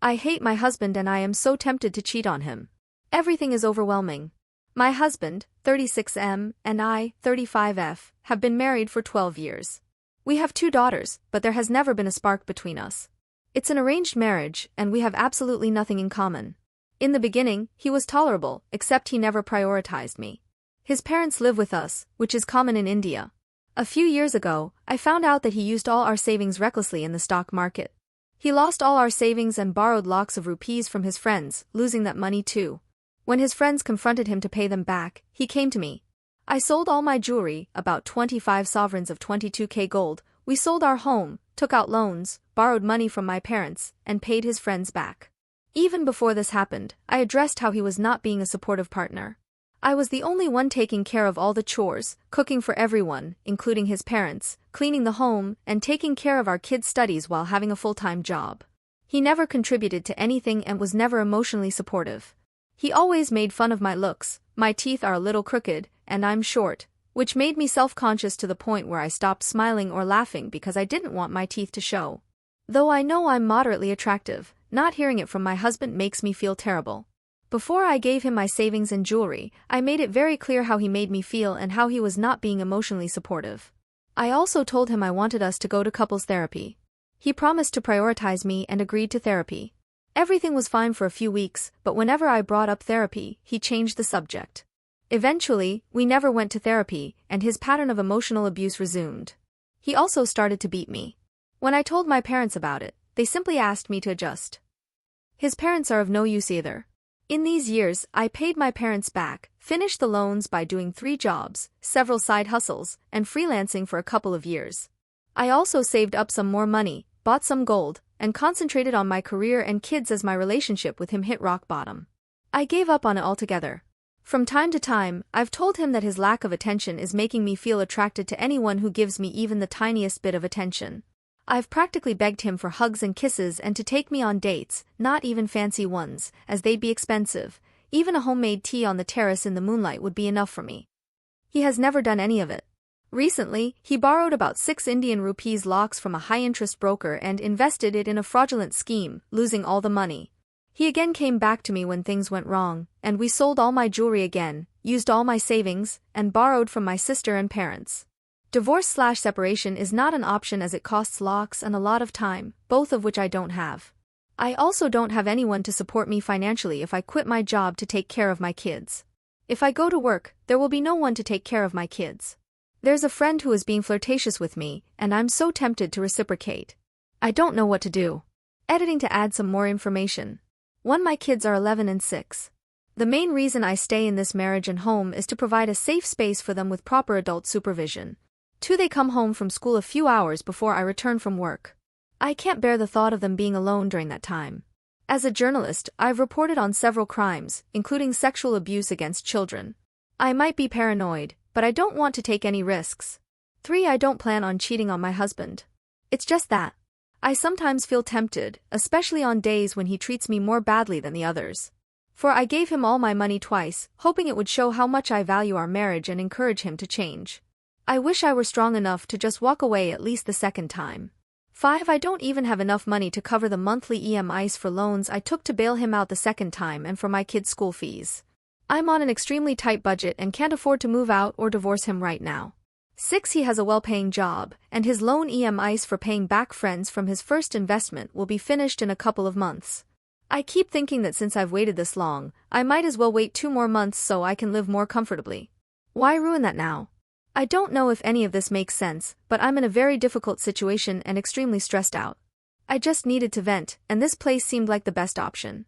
I hate my husband and I am so tempted to cheat on him. Everything is overwhelming. My husband, 36M, and I, 35F, have been married for 12 years. We have 2 daughters, but there has never been a spark between us. It's an arranged marriage, and we have absolutely nothing in common. In the beginning, he was tolerable, except he never prioritized me. His parents live with us, which is common in India. A few years ago, I found out that he used all our savings recklessly in the stock market. He lost all our savings and borrowed lakhs of rupees from his friends, losing that money too. When his friends confronted him to pay them back, he came to me. I sold all my jewelry, about 25 sovereigns of 22K gold, we sold our home, took out loans, borrowed money from my parents, and paid his friends back. Even before this happened, I addressed how he was not being a supportive partner. I was the only one taking care of all the chores, cooking for everyone, including his parents, cleaning the home, and taking care of our kids' studies while having a full-time job. He never contributed to anything and was never emotionally supportive. He always made fun of my looks, my teeth are a little crooked, and I'm short, which made me self-conscious to the point where I stopped smiling or laughing because I didn't want my teeth to show. Though I know I'm moderately attractive, not hearing it from my husband makes me feel terrible. Before I gave him my savings and jewelry, I made it very clear how he made me feel and how he was not being emotionally supportive. I also told him I wanted us to go to couples therapy. He promised to prioritize me and agreed to therapy. Everything was fine for a few weeks, but whenever I brought up therapy, he changed the subject. Eventually, we never went to therapy, and his pattern of emotional abuse resumed. He also started to beat me. When I told my parents about it, they simply asked me to adjust. His parents are of no use either. In these years, I paid my parents back, finished the loans by doing 3 jobs, several side hustles, and freelancing for a couple of years. I also saved up some more money, bought some gold, and concentrated on my career and kids as my relationship with him hit rock bottom. I gave up on it altogether. From time to time, I've told him that his lack of attention is making me feel attracted to anyone who gives me even the tiniest bit of attention. I've practically begged him for hugs and kisses and to take me on dates, not even fancy ones, as they'd be expensive. Even a homemade tea on the terrace in the moonlight would be enough for me. He has never done any of it. Recently, he borrowed about 6 Indian rupees lakhs from a high-interest broker and invested it in a fraudulent scheme, losing all the money. He again came back to me when things went wrong, and we sold all my jewelry again, used all my savings, and borrowed from my sister and parents. Divorce/separation is not an option as it costs lakhs and a lot of time, both of which I don't have. I also don't have anyone to support me financially if I quit my job to take care of my kids. If I go to work, there will be no one to take care of my kids. There's a friend who is being flirtatious with me, and I'm so tempted to reciprocate. I don't know what to do. Editing to add some more information. 1. My kids are 11 and 6. The main reason I stay in this marriage and home is to provide a safe space for them with proper adult supervision. 2. They come home from school a few hours before I return from work. I can't bear the thought of them being alone during that time. As a journalist, I've reported on several crimes, including sexual abuse against children. I might be paranoid, but I don't want to take any risks. 3. I don't plan on cheating on my husband. It's just that. I sometimes feel tempted, especially on days when he treats me more badly than the others. 4. I gave him all my money twice, hoping it would show how much I value our marriage and encourage him to change. I wish I were strong enough to just walk away at least the second time. 5. I don't even have enough money to cover the monthly EMIs for loans I took to bail him out the second time and for my kids' school fees. I'm on an extremely tight budget and can't afford to move out or divorce him right now. 6. He has a well-paying job, and his loan EMIs for paying back friends from his first investment will be finished in a couple of months. I keep thinking that since I've waited this long, I might as well wait 2 more months so I can live more comfortably. Why ruin that now? I don't know if any of this makes sense, but I'm in a very difficult situation and extremely stressed out. I just needed to vent, and this place seemed like the best option.